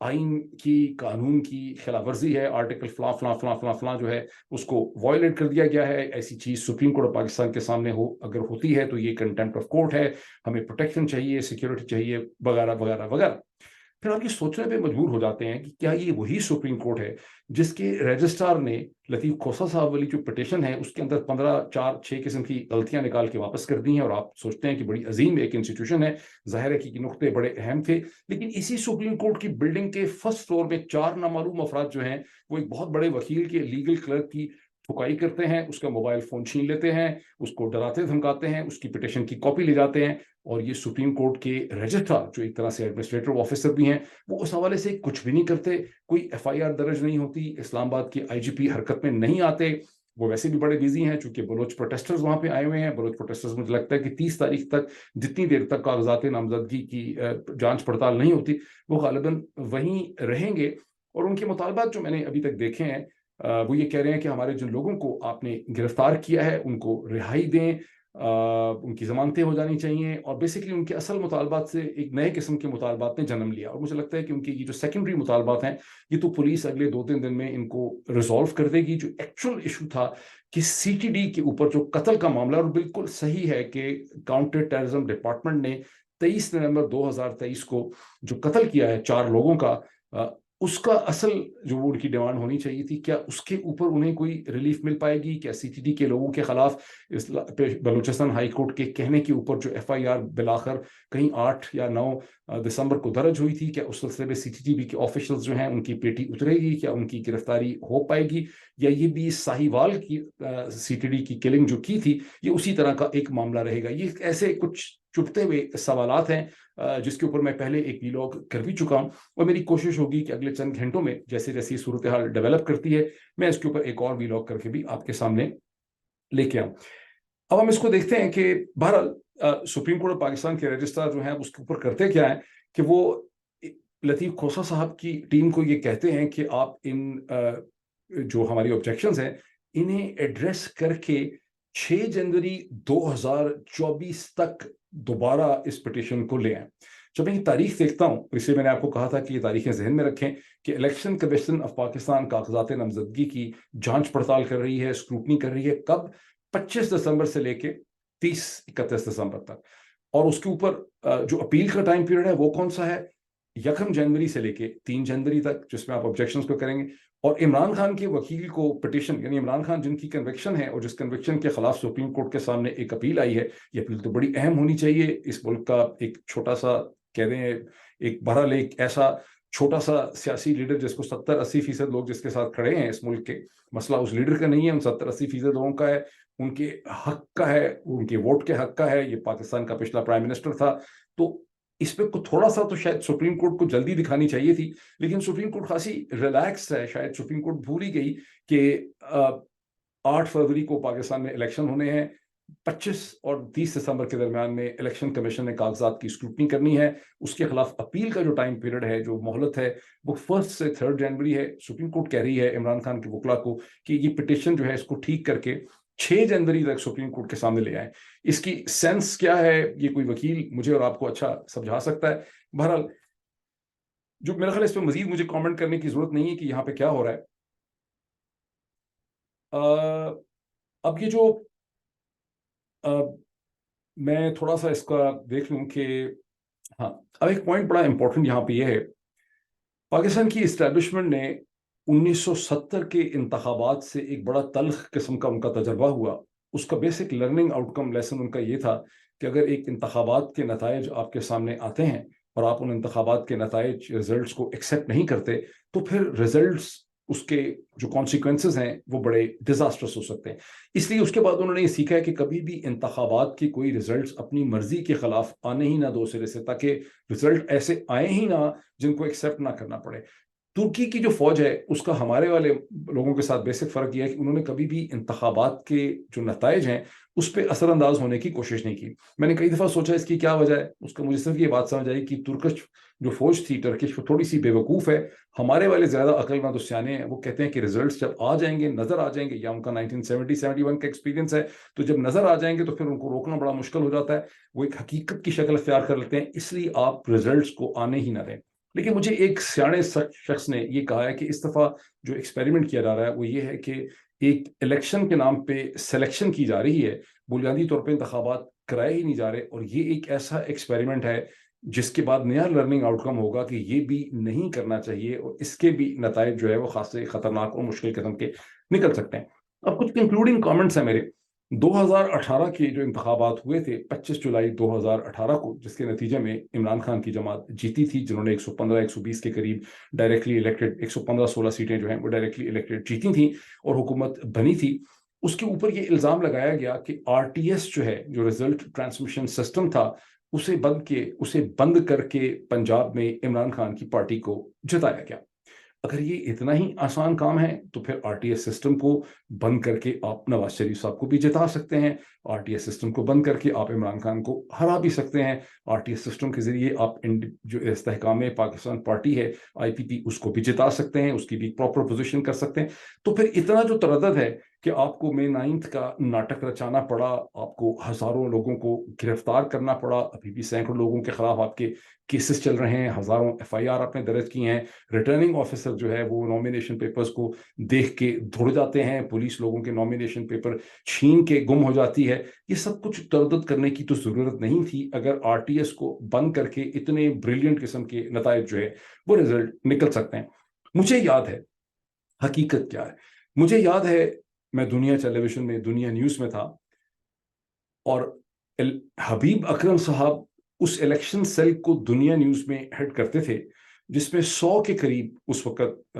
آئین کی قانون کی خلاف ورزی ہے، آرٹیکل فلاں فلاں فلاں فلاں فلاں جو ہے اس کو وائلیٹ کر دیا گیا ہے، ایسی چیز سپریم کورٹ آف پاکستان کے سامنے اگر ہوتی ہے تو یہ کنٹمپٹ آف کورٹ ہے، ہمیں پروٹیکشن چاہیے، سیکورٹی چاہیے، وغیرہ وغیرہ وغیرہ۔ پھر آپ یہ سوچنے پہ مجبور ہو جاتے ہیں کہ کیا یہ وہی سپریم کورٹ ہے جس کے رجسٹرار نے لطیف کھوسہ صاحب والی جو پٹیشن ہے اس کے اندر 15 4 6 قسم کی غلطیاں نکال کے واپس کر دی ہیں، اور آپ سوچتے ہیں کہ بڑی عظیم ایک انسٹیٹیوشن ہے، ظاہر ہے کہ یہ نقطے بڑے اہم تھے، لیکن اسی سپریم کورٹ کی بلڈنگ کے فرسٹ فلور میں 4 نامعلوم افراد جو ہیں وہ ایک بہت بڑے وکیل کے لیگل کلرک کی ٹھکائی کرتے ہیں، اس کا موبائل فون چھین لیتے ہیں، اس کو ڈراتے دھمکاتے ہیں، اس کی پٹیشن کی کاپی لے جاتے ہیں، اور یہ سپریم کورٹ کے رجسٹرار جو ایک طرح سے ایڈمنسٹریٹو آفیسر بھی ہیں وہ اس حوالے سے کچھ بھی نہیں کرتے، کوئی ایف آئی آر درج نہیں ہوتی، اسلام آباد کے آئی جی پی حرکت میں نہیں آتے، وہ ویسے بھی بڑے بزی ہیں چونکہ بلوچ پروٹیسٹرز وہاں پہ آئے ہوئے ہیں، بلوچ پروٹیسٹرز مجھے لگتا ہے کہ 30 تاریخ تک جتنی دیر تک کاغذات نامزدگی کی جانچ پڑتال نہیں ہوتی وہ غالباً وہیں رہیں گے، اور ان کے مطالبات جو میں نے ابھی تک دیکھے ہیں وہ یہ کہہ رہے ہیں کہ ہمارے جن لوگوں کو آپ نے گرفتار کیا ہے ان کو رہائی دیں، ان کی ضمانتیں ہو جانی چاہیے، اور بیسیکلی ان کے اصل مطالبات سے ایک نئے قسم کے مطالبات نے جنم لیا، اور مجھے لگتا ہے کہ ان کی یہ جو سیکنڈری مطالبات ہیں یہ تو پولیس اگلے 2 3 دن میں ان کو ریزالو کر دے گی۔ جو ایکچوئل ایشو تھا کہ سی ٹی ڈی کے اوپر جو قتل کا معاملہ، اور بالکل صحیح ہے کہ کاؤنٹر ٹیررزم ڈپارٹمنٹ نے 23 نومبر 2023 کو جو قتل کیا ہے 4 لوگوں کا، اس کا اصل جو وہ ان کی ڈیمانڈ ہونی چاہیے تھی، کیا اس کے اوپر انہیں کوئی ریلیف مل پائے گی؟ کیا سی ٹی ڈی کے لوگوں کے خلاف بلوچستان ہائی کورٹ کے کہنے کے اوپر جو ایف آئی آر بالآخر کہیں 8 یا 9 دسمبر کو درج ہوئی تھی، کیا اس سلسلے میں سی ٹی ڈی بی کے آفیشلز جو ہیں ان کی پیٹی اترے گی؟ کیا ان کی گرفتاری ہو پائے گی؟ یا یہ بھی ساہیوال کی سی ٹی ڈی کی کلنگ جو کی تھی یہ اسی طرح کا ایک معاملہ رہے گا؟ یہ ایسے کچھ چبھتے ہوئے سوالات ہیں جس کے اوپر میں پہلے ایک ویلاگ کر بھی چکا ہوں، اور میری کوشش ہوگی کہ اگلے چند گھنٹوں میں جیسے جیسی صورتحال ڈیولپ کرتی ہے میں اس کے اوپر ایک اور ویلاگ کر کے بھی آپ کے سامنے لے کے آؤں۔ اب ہم اس کو دیکھتے ہیں کہ بہرحال سپریم کورٹ آف پاکستان کے رجسٹرار جو ہیں اس کے اوپر کرتے کیا ہیں کہ وہ لطیف کھوسہ صاحب کی ٹیم کو یہ کہتے ہیں کہ آپ ان جو ہماری آبجیکشنز ہیں انہیں ایڈریس کر کے 6 جنوری 2024 تک دوبارہ اس پٹیشن کو لے آئیں۔ جب میں یہ تاریخ دیکھتا ہوں، اس لیے میں نے آپ کو کہا تھا کہ یہ تاریخیں ذہن میں رکھیں کہ الیکشن کمیشن آف پاکستان کاغذات نامزدگی کی جانچ پڑتال کر رہی ہے، اسکروٹنی کر رہی ہے، کب؟ 25 دسمبر سے لے کے 30 31 دسمبر تک، اور اس کے اوپر جو اپیل کا ٹائم پیریڈ ہے وہ کون سا ہے؟ 1 جنوری سے لے کے 3 جنوری تک، جس میں آپ آبجیکشنز کو کریں گے، اور عمران خان کے وکیل کو پٹیشن، یعنی عمران خان جن کی کنوکشن ہے اور جس کنوکشن کے خلاف سپریم کورٹ کے سامنے ایک اپیل آئی ہے، یہ اپیل تو بڑی اہم ہونی چاہیے، اس ملک کا ایک چھوٹا سا کہہ دیں ایک بہرحال ایک ایسا چھوٹا سا سیاسی لیڈر جس کو 70 80% لوگ جس کے ساتھ کھڑے ہیں اس ملک کے، مسئلہ اس لیڈر کا نہیں ہے، ان 70 80% لوگوں کا ہے، ان کے حق کا ہے، ان کے ووٹ کے حق کا ہے، یہ پاکستان کا پچھلا پرائم منسٹر تھا، تو اس پہ تھوڑا سا تو شاید سپریم کورٹ کو جلدی دکھانی چاہیے تھی، لیکن سپریم کورٹ خاصی ریلیکس ہے، شاید سپریم کورٹ بھول ہی گئی کہ 8 فروری کو پاکستان میں الیکشن ہونے ہیں، 25 اور 30 دسمبر کے درمیان میں الیکشن کمیشن نے کاغذات کی اسکروٹنی کرنی ہے، اس کے خلاف اپیل کا جو ٹائم پیریڈ ہے، جو مہلت ہے، وہ 1 سے 3 جنوری ہے۔ سپریم کورٹ کہہ رہی ہے عمران خان کے وکلا کو کہ یہ پٹیشن جو ہے اس کو ٹھیک کر کے 6 جنوری تک سپریم کورٹ کے سامنے لے آئیں۔ اس کی سینس کیا ہے یہ کوئی وکیل مجھے اور آپ کو اچھا سمجھا سکتا ہے۔ بہرحال جو میرا خیال ہے اس پہ مزید مجھے کامنٹ کرنے کی ضرورت نہیں ہے کہ یہاں پہ کیا ہو رہا ہے۔ اب یہ جو میں تھوڑا سا اس کا دیکھ لوں کہ ہاں، اب ایک پوائنٹ بڑا امپورٹنٹ یہاں پہ یہ ہے، پاکستان کی اسٹیبلشمنٹ نے 1970 کے انتخابات سے ایک بڑا تلخ قسم کا ان کا تجربہ ہوا، اس کا basic learning outcome lesson ان کا یہ تھا کہ اگر ایک انتخابات کے نتائج آپ کے سامنے آتے ہیں اور آپ ان انتخابات کے نتائج رزلٹس کو ایکسیپٹ نہیں کرتے تو پھر رزلٹس اس کے جو کانسیکوینسز ہیں وہ بڑے ڈیزاسٹرس ہو سکتے ہیں۔ اس لیے اس کے بعد انہوں نے یہ سیکھا ہے کہ کبھی بھی انتخابات کے کوئی رزلٹس اپنی مرضی کے خلاف آنے ہی نہ دو سرے سے، تاکہ رزلٹ ایسے آئے ہی نہ جن کو ایکسیپٹ نہ کرنا پڑے۔ ترکی کی جو فوج ہے اس کا ہمارے والے لوگوں کے ساتھ بیسک فرق یہ ہے کہ انہوں نے کبھی بھی انتخابات کے جو نتائج ہیں اس پہ اثر انداز ہونے کی کوشش نہیں کی۔ میں نے کئی دفعہ سوچا اس کی کیا وجہ ہے، اس کا مجھے صرف یہ بات سمجھ آئی کہ ترکش جو فوج تھی ٹرکش وہ تھوڑی سی بے وقوف ہے، ہمارے والے زیادہ عقل مند و سیانے ہیں، وہ کہتے ہیں کہ ریزلٹس جب آ جائیں گے، نظر آ جائیں گے، یا ان کا 1970-71 کا ایکسپیرینس ہے، تو جب نظر آ جائیں گے تو پھر ان کو روکنا بڑا مشکل ہو جاتا ہے، وہ ایک حقیقت کی شکل اختیار کر لیتے ہیں، اس لیے آپ ریزلٹس کو آنے ہی نہ دیں۔ لیکن مجھے ایک سیانے شخص نے یہ کہا ہے کہ اس دفعہ جو ایکسپیریمنٹ کیا جا رہا ہے وہ یہ ہے کہ ایک الیکشن کے نام پہ سلیکشن کی جا رہی ہے، بنیادی طور پہ انتخابات کرائے ہی نہیں جا رہے، اور یہ ایک ایسا ایکسپیریمنٹ ہے جس کے بعد نیا لرننگ آؤٹ کم ہوگا کہ یہ بھی نہیں کرنا چاہیے، اور اس کے بھی نتائج جو ہے وہ خاصے خطرناک اور مشکل قسم کے نکل سکتے ہیں۔ اب کچھ کنکلوڈنگ کامنٹس ہیں میرے۔ 2018 کے جو انتخابات ہوئے تھے 25 جولائی 2018 کو، جس کے نتیجے میں عمران خان کی جماعت جیتی تھی، جنہوں نے 115-120 کے قریب ڈائریکٹلی الیکٹڈ 115-16 سیٹیں جو ہیں وہ ڈائریکٹلی الیکٹڈ جیتی تھیں اور حکومت بنی تھی۔ اس کے اوپر یہ الزام لگایا گیا کہ RTS جو ہے، جو ریزلٹ ٹرانسمیشن سسٹم تھا، اسے بند کر کے پنجاب میں عمران خان کی پارٹی کو جتایا گیا۔ اگر یہ اتنا ہی آسان کام ہے تو پھر RTS سسٹم کو بند کر کے آپ نواز شریف صاحب کو بھی جتا سکتے ہیں، RTS سسٹم کو بند کر کے آپ عمران خان کو ہرا بھی سکتے ہیں، RTS سسٹم کے ذریعے آپ جو استحکام پاکستان پارٹی ہے IPP، اس کو بھی جتا سکتے ہیں، اس کی بھی پراپر پوزیشن کر سکتے ہیں۔ تو پھر اتنا جو تردد ہے کہ آپ کو May 9 کا ناٹک رچانا پڑا، آپ کو ہزاروں لوگوں کو گرفتار کرنا پڑا، ابھی بھی سینکڑوں لوگوں کے خلاف آپ کے کیسز چل رہے ہیں، ہزاروں FIR آپ نے درج کی ہیں، ریٹرننگ آفیسر جو ہے وہ نامینیشن پیپرز کو دیکھ کے دھڑ جاتے ہیں، پولیس لوگوں کے نامینیشن پیپر چھین کے گم ہو جاتی ہے۔ یہ سب کچھ تردد کرنے کی تو ضرورت نہیں تھی اگر RTS کو بند کر کے اتنے بریلینٹ قسم کے نتائج جو ہے وہ رزلٹ نکل سکتے ہیں۔ مجھے یاد ہے حقیقت کیا ہے، مجھے یاد ہے میں دنیا ٹیلی ویژن میں، دنیا نیوز میں تھا، اور حبیب اکرم صاحب اس الیکشن سیل کو دنیا نیوز میں ہیڈ کرتے تھے، جس میں 100 کے قریب اس وقت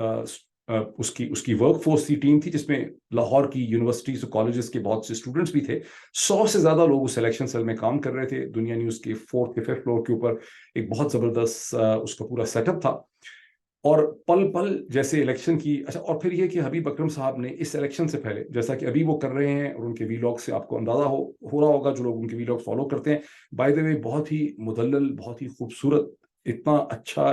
اس کی ورک فورس کی ٹیم تھی، جس میں لاہور کی یونیورسٹیز اور کالجز کے بہت سے اسٹوڈنٹس بھی تھے۔ 100 سے زیادہ لوگ اس الیکشن سیل میں کام کر رہے تھے۔ دنیا نیوز کے 4th کے 5th فلور کے اوپر ایک بہت زبردست اس کا پورا سیٹ اپ تھا، اور پل پل جیسے الیکشن کی اور پھر یہ کہ حبیب اکرم صاحب نے اس الیکشن سے پہلے، جیسا کہ ابھی وہ کر رہے ہیں اور ان کے ویلاگ سے آپ کو اندازہ ہو رہا ہوگا جو لوگ ان کے ویلاگ فالو کرتے ہیں، بائی دا وے بہت ہی مدلل، بہت ہی خوبصورت، اتنا اچھا،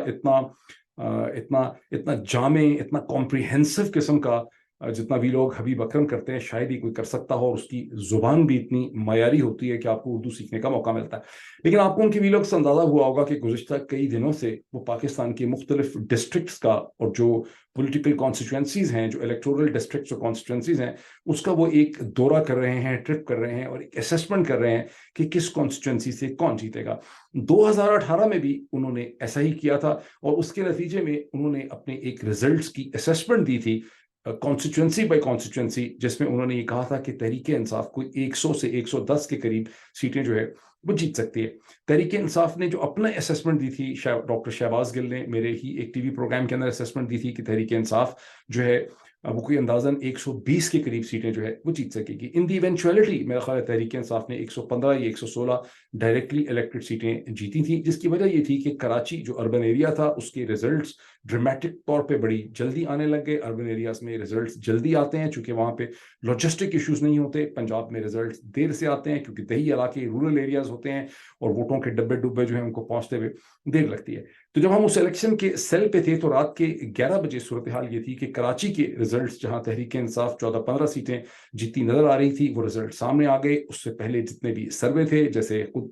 اتنا جامع، اتنا کمپریہنسو قسم کا جتنا ویلاگ حبیب اکرم کرتے ہیں شاید ہی کوئی کر سکتا ہو، اور اس کی زبان بھی اتنی معیاری ہوتی ہے کہ آپ کو اردو سیکھنے کا موقع ملتا ہے۔ لیکن آپ کو ان کی ویلاگ سے اندازہ ہوا ہوگا کہ گزشتہ کئی دنوں سے وہ پاکستان کے مختلف ڈسٹرکٹس کا، اور جو پولیٹیکل کانسٹیچوئنسیز ہیں، جو الیکٹورل ڈسٹرکٹس اور کانسٹیچوئنسیز ہیں، اس کا وہ ایک دورہ کر رہے ہیں، ٹرپ کر رہے ہیں، اور ایک اسیسمنٹ کر رہے ہیں کہ کس کانسٹیچوئنسی سے کون جیتے گا۔ 2018 میں بھی انہوں نے ایسا ہی کیا تھا، اور اس کے نتیجے میں انہوں نے اپنے ایک ریزلٹس کی اسیسمنٹ دی تھی کانسٹیچوئنسی بائی کانسٹیچوئنسی، جس میں انہوں نے یہ کہا تھا کہ تحریک انصاف کوئی 100 سے 110 کے قریب سیٹیں جو ہے وہ جیت سکتی ہے۔ تحریک انصاف نے جو اپنا اسیسمنٹ دی تھی، ڈاکٹر شہباز گل نے میرے ہی ایک ٹی وی پروگرام کے اندر اسیسمنٹ دی تھی کہ تحریک انصاف جو ہے وہ کوئی اندازاً 120 کے قریب سیٹیں جو ہے وہ جیت سکے گی۔ ان دی ایونچویلٹی میرا خیال ہے تحریک انصاف نے 115 یا 116 ڈائریکٹلی الیکٹڈ سیٹیں جیتی تھیں، جس کی وجہ یہ تھی کہ کراچی جو اربن ایریا تھا اس کے ریزلٹس ڈرامیٹک طور پہ بڑی جلدی آنے لگ گئے۔ اربن ایریاز میں ریزلٹس جلدی آتے ہیں چونکہ وہاں پہ لاجسٹک ایشوز نہیں ہوتے۔ پنجاب میں ریزلٹس دیر سے آتے ہیں کیونکہ دیہی علاقے، رورل ایریاز ہوتے ہیں، اور ووٹوں کے ڈبے ڈبے جو ہیں ان کو پہنچتے ہوئے دیر لگتی ہے۔ تو جب ہم اس الیکشن کے سیل پہ تھے تو رات کے 11 بجے صورتحال یہ تھی کہ کراچی کے ریزلٹس، جہاں تحریک انصاف 14-15 سیٹیں جیتی نظر آ رہی تھی، وہ ریزلٹ سامنے آ گئے۔ اس سے پہلے جتنے بھی سروے تھے، جیسے خود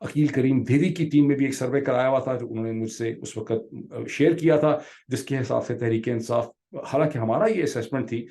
عقیل کریم دیدی کی ٹیم میں بھی ایک سروے کرایا ہوا تھا جو انہوں نے مجھ سے اس وقت شیئر کیا تھا، جس کے حساب سے تحریک انصاف، حالانکہ ہمارا یہ اسیسمنٹ تھی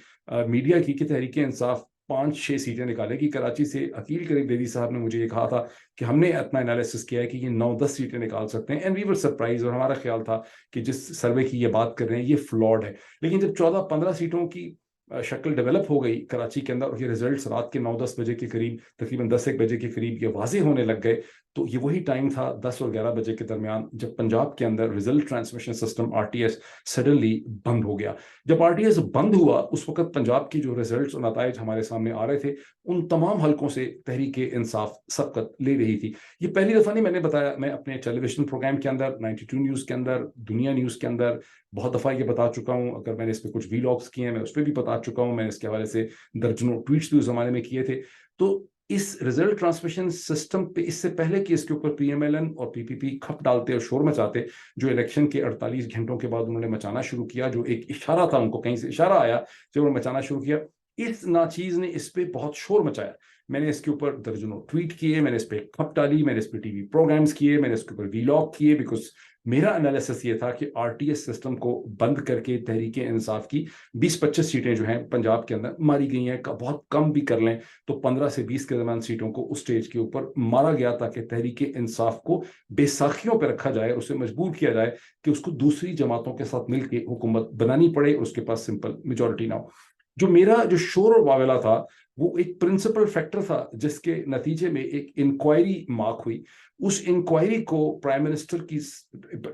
میڈیا کی کہ تحریک انصاف 5-6 سیٹیں نکالے گی کراچی سے، عقیل کریم دیدی صاحب نے مجھے یہ کہا تھا کہ ہم نے اپنا انالیسس کیا ہے کہ یہ 9-10 سیٹیں نکال سکتے ہیں، اینڈ وی ور سرپرائز، اور ہمارا خیال تھا کہ جس سروے کی یہ بات کر رہے ہیں یہ فلاڈ ہے۔ لیکن جب 14-15 سیٹوں کی شکل ڈیولپ ہو گئی کراچی کے اندر، اور یہ ریزلٹس رات کے 9-10 بجے کے قریب، تقریباً 10-1 بجے کے قریب یہ واضح ہونے لگ گئے، تو یہ وہی ٹائم تھا 10 اور 11 بجے کے درمیان جب پنجاب کے اندر result transmission system RTS suddenly بند ہو گیا۔ جب RTS بند ہوا اس وقت پنجاب کی جو ریزلٹس اور نتائج ہمارے سامنے آ رہے تھے، ان تمام حلقوں سے تحریک انصاف سبقت لے رہی تھی۔ یہ پہلی دفعہ نہیں، میں نے بتایا، میں اپنے ٹیلی ویژن پروگرام کے اندر، 92 نیوز کے اندر، دنیا نیوز کے اندر بہت دفعہ یہ بتا چکا ہوں، اگر میں نے اس پہ کچھ ویلاگس کیے ہیں میں اس پہ بھی بتا چکا ہوں، میں نے اس کے حوالے سے درجنوں ٹویٹس بھی اس زمانے میں کیے تھے۔ تو اس ریزلٹ ٹرانسمیشن سسٹم پہ اس سے پہلے کہ اس کے اوپر PMLN اور PPP کھپ ڈالتے اور شور مچاتے، جو الیکشن کے 48 گھنٹوں کے بعد انہوں نے مچانا شروع کیا، جو ایک اشارہ تھا، ان کو کہیں سے اشارہ آیا جب انہوں نے مچانا شروع کیا، اس ناچیز نے اس پہ بہت شور مچایا۔ میں نے اس کے اوپر درجنوں ٹویٹ کیے، میں نے اس پہ کھپ ڈالی، میں نے اس پہ ٹی وی پروگرامز کیے، میں نے اس کے اوپر ویلاگ کیے، بیکاز میرا انالیسس یہ تھا کہ RTS سسٹم کو بند کر کے تحریک انصاف کی 20-25 سیٹیں جو ہیں پنجاب کے اندر ماری گئی ہیں، بہت کم بھی کر لیں تو 15 سے 20 کے درمیان سیٹوں کو اس سٹیج کے اوپر مارا گیا تاکہ تحریک انصاف کو بے ساکھیوں پہ رکھا جائے، اسے مجبور کیا جائے کہ اس کو دوسری جماعتوں کے ساتھ مل کے حکومت بنانی پڑے اور اس کے پاس سمپل میجورٹی نہ ہو۔ جو میرا جو شور و واویلا تھا وہ ایک پرنسپل فیکٹر تھا جس کے نتیجے میں ایک انکوائری مارک ہوئی۔ اس انکوائری کو پرائم منسٹر کی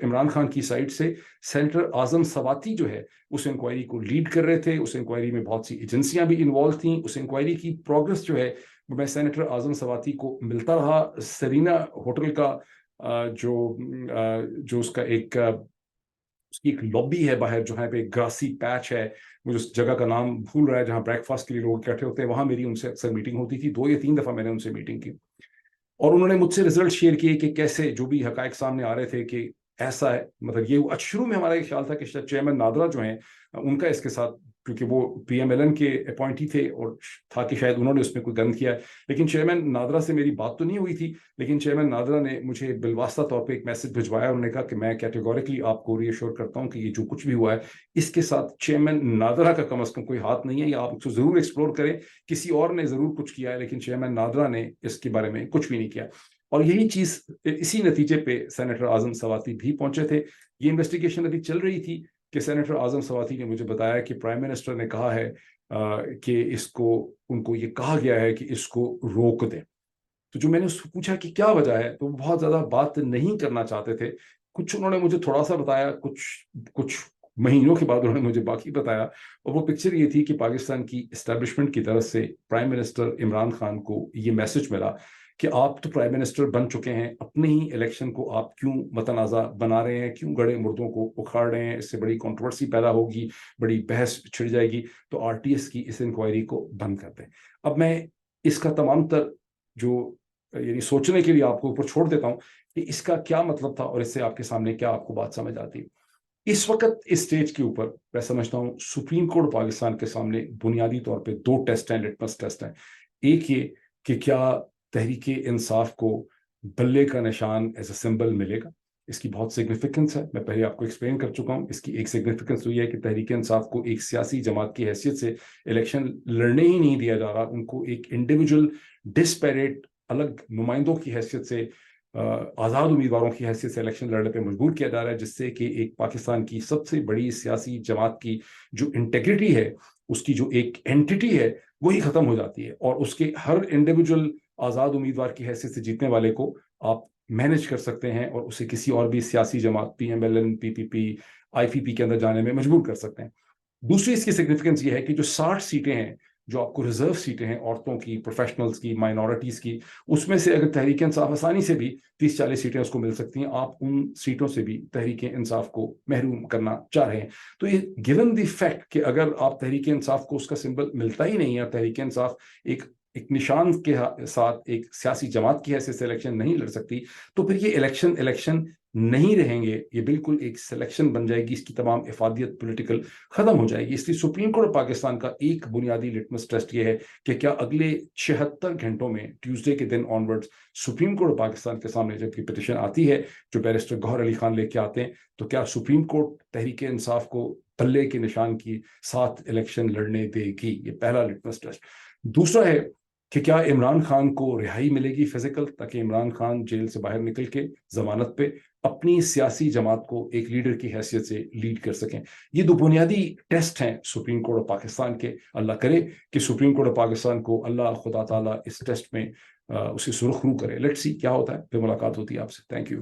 عمران خان کی سائٹ سے سینیٹر اعظم سواتی جو ہے اس انکوائری کو لیڈ کر رہے تھے۔ اس انکوائری میں بہت سی ایجنسیاں بھی انوالو تھیں۔ اس انکوائری کی پروگرس جو ہے میں سینیٹر اعظم سواتی کو ملتا رہا۔ سرینا ہوٹل کا جو اس کا اس کی ایک لابی ہے باہر جہاں پہ گراسی پیچ ہے، مجھے اس جگہ کا نام بھول رہا ہے، جہاں بریک فاسٹ کے لیے لوگ اکٹھے ہوتے ہیں، وہاں میری ان سے اکثر میٹنگ ہوتی تھی۔ 2 یا 3 دفعہ میں نے ان سے میٹنگ کی اور انہوں نے مجھ سے رزلٹ شیئر کیے کہ کیسے جو بھی حقائق سامنے آ رہے تھے کہ ایسا ہے، مطلب یہ شروع میں ہمارا یہ خیال تھا کہ چیئرمین نادرا جو ہیں ان کا اس کے ساتھ، کیونکہ وہ PMLN کے اپوائنٹی تھے اور تھا کہ شاید انہوں نے اس میں کوئی گند کیا ہے، لیکن چیئرمین نادرا سے میری بات تو نہیں ہوئی تھی، لیکن چیئرمین نادرا نے مجھے بالواسطہ طور پہ ایک میسج بھجوایا۔ انہوں نے کہا کہ میں کیٹیگوریکلی آپ کو ری ایشور کرتا ہوں کہ یہ جو کچھ بھی ہوا ہے اس کے ساتھ چیئرمین نادرا کا کم از کم کوئی ہاتھ نہیں ہے، یا آپ اس کو ضرور ایکسپلور کریں، کسی اور نے ضرور کچھ کیا ہے لیکن چیئرمین نادرا نے اس کے بارے میں کچھ بھی نہیں کیا۔ اور یہی چیز، اسی نتیجے پہ سینیٹر اعظم سواتی بھی پہنچے تھے۔ یہ انویسٹیگیشن ابھی چل رہی تھی کہ سینیٹر اعظم سواتی نے مجھے بتایا کہ پرائم منسٹر نے کہا ہے کہ ان کو یہ کہا گیا ہے کہ اس کو روک دیں۔ تو جو میں نے اس سے پوچھا کہ کیا وجہ ہے تو وہ بہت زیادہ بات نہیں کرنا چاہتے تھے۔ کچھ انہوں نے مجھے تھوڑا سا بتایا، کچھ مہینوں کے بعد انہوں نے مجھے باقی بتایا، اور وہ پکچر یہ تھی کہ پاکستان کی اسٹیبلشمنٹ کی طرف سے پرائم منسٹر عمران خان کو یہ میسج ملا کہ آپ تو پرائم منسٹر بن چکے ہیں، اپنے ہی الیکشن کو آپ کیوں متنازع بنا رہے ہیں، کیوں گڑے مردوں کو اکھاڑ رہے ہیں، اس سے بڑی کنٹروورسی پیدا ہوگی، بڑی بحث چھڑ جائے گی، تو RTS کی اس انکوائری کو بند کر دیں۔ اب میں اس کا تمام تر یعنی سوچنے کے لیے آپ کو اوپر چھوڑ دیتا ہوں کہ اس کا کیا مطلب تھا اور اس سے آپ کے سامنے کیا آپ کو بات سمجھ آتی ہے۔ اس وقت اس سٹیج کے اوپر میں سمجھتا ہوں سپریم کورٹ پاکستان کے سامنے بنیادی طور پہ 2 ٹیسٹ ہیں، لٹمس ٹیسٹ ہیں۔ ایک یہ کہ کیا تحریک انصاف کو بلے کا نشان ایز اے سمبل ملے گا، اس کی بہت سگنیفیکنس ہے، میں پہلے آپ کو ایکسپلین کر چکا ہوں۔ اس کی ایک سگنیفیکنس تو یہ ہے کہ تحریک انصاف کو ایک سیاسی جماعت کی حیثیت سے الیکشن لڑنے ہی نہیں دیا جا رہا، ان کو ایک انڈیویجول ڈسپیریٹ الگ نمائندوں کی حیثیت سے، آزاد امیدواروں کی حیثیت سے الیکشن لڑنے پہ مجبور کیا جا رہا ہے، جس سے کہ ایک پاکستان کی سب سے بڑی سیاسی جماعت کی جو انٹیگریٹی ہے، اس کی جو ایک اینٹیٹی ہے وہی ختم ہو جاتی ہے، اور اس کے ہر انڈیویجول آزاد امیدوار کی حیثیت سے جیتنے والے کو آپ مینج کر سکتے ہیں اور اسے کسی اور بھی سیاسی جماعت PMLN PPP IPP کے اندر جانے میں مجبور کر سکتے ہیں۔ دوسری اس کی سگنیفیکنس یہ ہے کہ جو 60 سیٹیں ہیں جو آپ کو ریزرو سیٹیں ہیں عورتوں کی، پروفیشنلز کی، مائنورٹیز کی، اس میں سے اگر تحریک انصاف آسانی سے بھی 30-40 سیٹیں اس کو مل سکتی ہیں، آپ ان سیٹوں سے بھی تحریک انصاف کو محروم کرنا چاہ رہے ہیں۔ تو یہ گیون دی فیکٹ کہ اگر آپ تحریک انصاف کو اس کا سمبل ملتا ہی نہیں ہے، تحریک انصاف ایک نشان کے ساتھ ایک سیاسی جماعت کی حیثیت سے الیکشن نہیں لڑ سکتی، تو پھر یہ الیکشن نہیں رہیں گے، یہ بالکل ایک سلیکشن بن جائے گی، اس کی تمام افادیت پولیٹیکل ختم ہو جائے گی۔ اس لیے سپریم کورٹ پاکستان کا ایک بنیادی لٹمس ٹیسٹ یہ ہے کہ کیا اگلے 76 گھنٹوں میں ٹیوزڈے کے دن آنورڈز سپریم کورٹ پاکستان کے سامنے جب یہ پٹیشن آتی ہے جو بیرسٹر گوہر علی خان لے کے آتے ہیں، تو کیا سپریم کورٹ تحریک انصاف کو بلے کے نشان کی ساتھ الیکشن لڑنے دے گی؟ یہ پہلا لٹمس ٹیسٹ۔ دوسرا ہے کہ کیا عمران خان کو رہائی ملے گی فزیکل، تاکہ عمران خان جیل سے باہر نکل کے ضمانت پہ اپنی سیاسی جماعت کو ایک لیڈر کی حیثیت سے لیڈ کر سکیں۔ یہ 2 بنیادی ٹیسٹ ہیں سپریم کورٹ آف پاکستان کے۔ اللہ کرے کہ سپریم کورٹ آف پاکستان کو اللہ خدا تعالیٰ اس ٹیسٹ میں اسے سرخرو کرے۔ لیٹس سی کیا ہوتا ہے، پھر ملاقات ہوتی ہے آپ سے۔ Thank you.